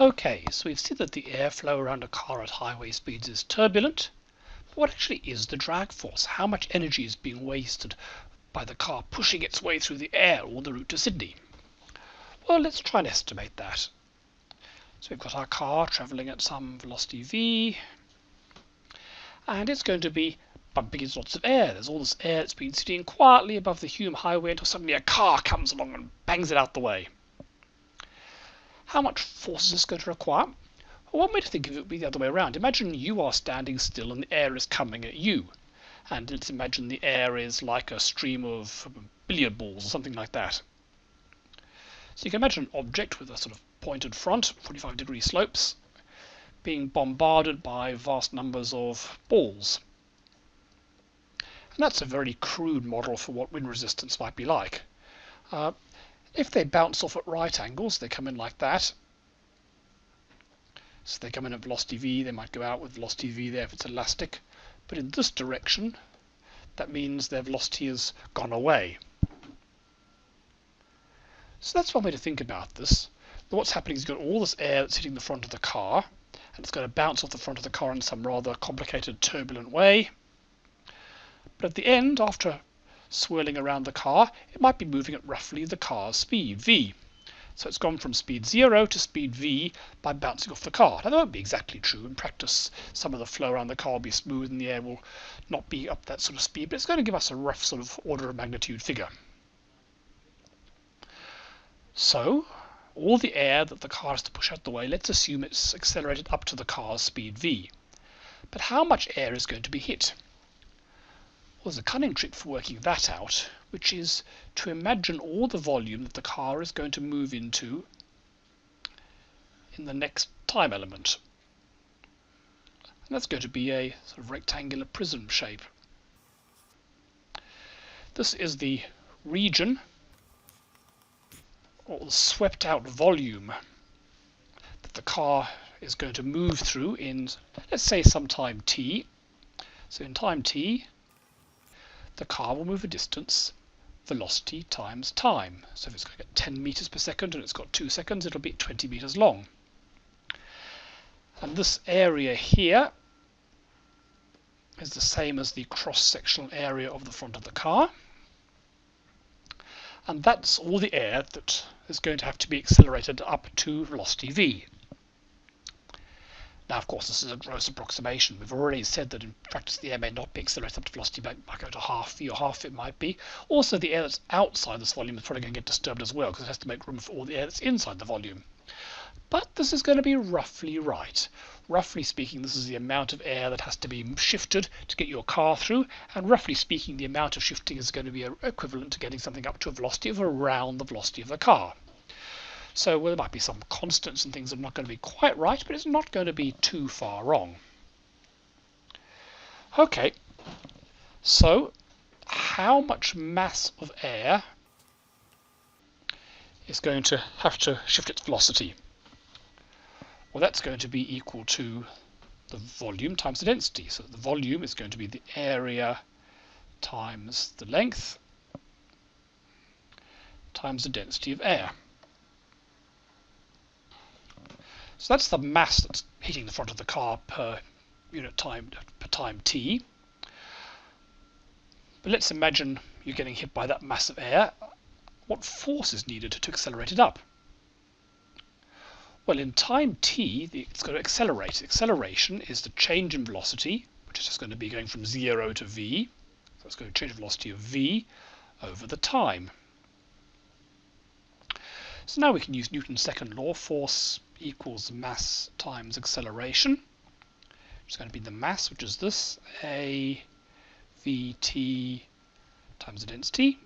Okay, so we've seen that the airflow around a car at highway speeds is turbulent. But what actually is the drag force? How much energy is being wasted by the car pushing its way through the air all the route to Sydney? Well, let's try and estimate that. So we've got our car travelling at some velocity v, and it's going to be bumping into lots of air. There's all this air that's been sitting quietly above the Hume highway until suddenly a car comes along and bangs it out the way. How much force is this going to require? Well, one way to think of it would be the other way around. Imagine you are standing still and the air is coming at you. And let's imagine the air is like a stream of billiard balls or something like that. So you can imagine an object with a sort of pointed front, 45-degree slopes, being bombarded by vast numbers of balls. And that's a very crude model for what wind resistance might be like. If they bounce off at right angles, they come in like that. So they come in at velocity v, they might go out with velocity v there if it's elastic. But in this direction, that means their velocity has gone away. So that's one way to think about this. What's happening is you've got all this air that's hitting the front of the car, and it's going to bounce off the front of the car in some rather complicated, turbulent way. But at the end, after swirling around the car, it might be moving at roughly the car's speed, v. So it's gone from speed 0 to speed v by bouncing off the car. Now that won't be exactly true. In practice, some of the flow around the car will be smooth and the air will not be up that sort of speed, but it's going to give us a rough sort of order of magnitude figure. So all the air that the car has to push out the way, let's assume it's accelerated up to the car's speed v. But how much air is going to be hit? Well, there's a cunning trick for working that out, which is to imagine all the volume that the car is going to move into in the next time element. And that's going to be a sort of rectangular prism shape. This is the region, or the swept out volume, that the car is going to move through in, let's say, some time t. So in time t, the car will move a distance, velocity times time. So if it's going to get 10 meters per second and it's got 2 seconds, it'll be 20 meters long. And this area here is the same as the cross-sectional area of the front of the car. And that's all the air that is going to have to be accelerated up to velocity v. Now, of course, this is a gross approximation. We've already said that in practice the air may not be accelerated up to velocity, but might go to half v or half it might be. Also, the air that's outside this volume is probably going to get disturbed as well, because it has to make room for all the air that's inside the volume. But this is going to be roughly right. Roughly speaking, this is the amount of air that has to be shifted to get your car through, and roughly speaking, the amount of shifting is going to be equivalent to getting something up to a velocity of around the velocity of the car. So well, there might be some constants and things that are not going to be quite right, but it's not going to be too far wrong. Okay, so how much mass of air is going to have to shift its velocity? Well, that's going to be equal to the volume times the density. So the volume is going to be the area times the length times the density of air. So that's the mass that's hitting the front of the car per unit time, per time t. But let's imagine you're getting hit by that mass of air. What force is needed to accelerate it up? Well, in time t, it's going to accelerate. Acceleration is the change in velocity, which is just going to be going from 0 to v. So it's going to change the velocity of v over the time. So now we can use Newton's second law, force equals mass times acceleration, which is going to be the mass, which is this, a vt times the density,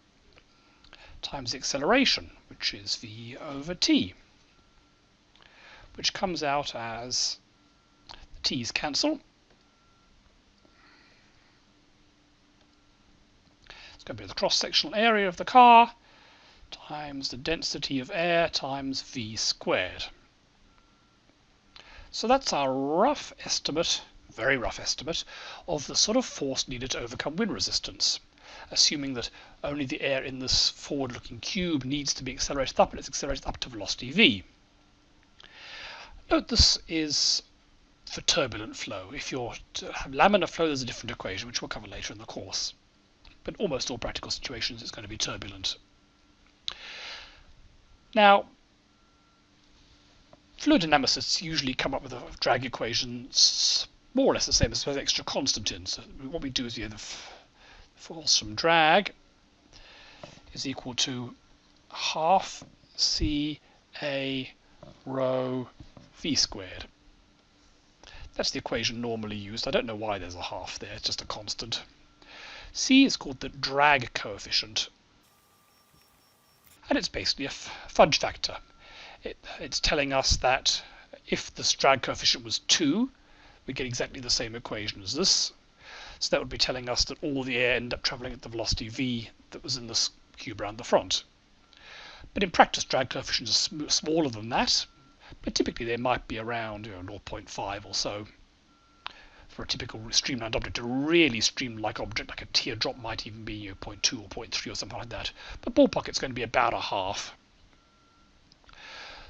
times the acceleration, which is v over t, which comes out as the t's cancel. It's going to be the cross-sectional area of the car times the density of air times v squared. So that's our rough estimate, very rough estimate, of the sort of force needed to overcome wind resistance, assuming that only the air in this forward-looking cube needs to be accelerated up, and it's accelerated up to velocity v. Note this is for turbulent flow. If you're to have laminar flow, there's a different equation, which we'll cover later in the course. But in almost all practical situations, it's going to be turbulent. Now, fluid dynamicists usually come up with a drag equation more or less the same as with extra constant in. So what we do is the force from drag is equal to half CA rho v squared. That's the equation normally used. I don't know why there's a half there, it's just a constant. C is called the drag coefficient, and it's basically a fudge factor. It's telling us that if this drag coefficient was 2, we get exactly the same equation as this. So that would be telling us that all the air ended up travelling at the velocity v that was in this cube around the front. But in practice, drag coefficients are smaller than that, but typically they might be around 0.5 or so. For a typical streamlined object, a really streamlined object like a teardrop might even be 0.2 or 0.3 or something like that. But ballpark, it's going to be about a half.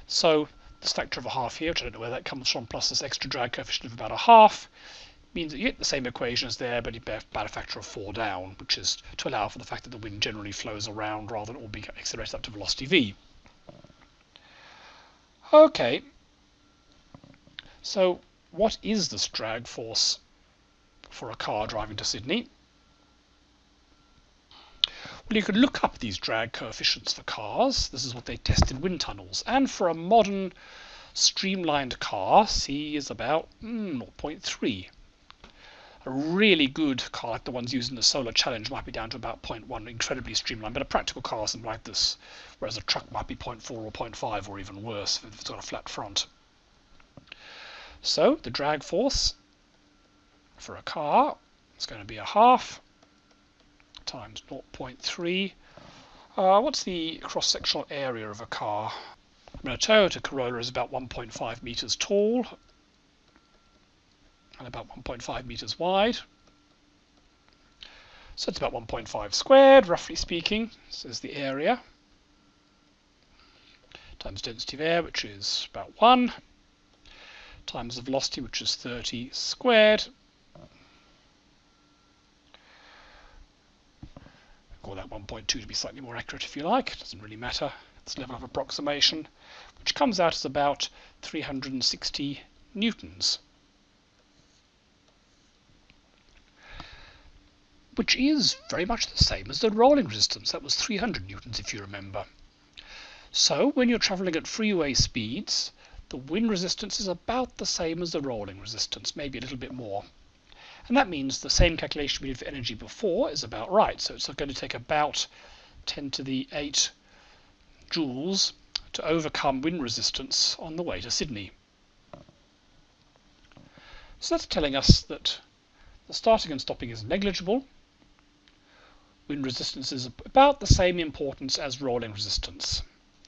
So this factor of a half here, which I don't know where that comes from, plus this extra drag coefficient of about a half, means that you get the same equation as there, but you bear about a factor of 4 down, which is to allow for the fact that the wind generally flows around rather than all being accelerated up to velocity v. Okay, so what is this drag force for a car driving to Sydney? Well, you could look up these drag coefficients for cars. This is what they test in wind tunnels. And for a modern streamlined car, C is about 0.3. A really good car like the ones used in the Solar Challenge might be down to about 0.1, incredibly streamlined. But a practical car is something like this, whereas a truck might be 0.4 or 0.5 or even worse if it's got a flat front. So the drag force for a car is going to be a half times 0.3. What's the cross-sectional area of a car? I mean, a Toyota Corolla is about 1.5 meters tall and about 1.5 meters wide. So it's about 1.5 squared, roughly speaking. This is the area times density of air, which is about 1, times the velocity, which is 30 squared. Call that 1.2 to be slightly more accurate if you like. It doesn't really matter. It's level of approximation, which comes out as about 360 newtons. Which is very much the same as the rolling resistance. That was 300 newtons if you remember. So when you're travelling at freeway speeds, the wind resistance is about the same as the rolling resistance, maybe a little bit more. And that means the same calculation we did for energy before is about right. So it's going to take about 10 to the 8 joules to overcome wind resistance on the way to Sydney. So that's telling us that the starting and stopping is negligible. Wind resistance is about the same importance as rolling resistance.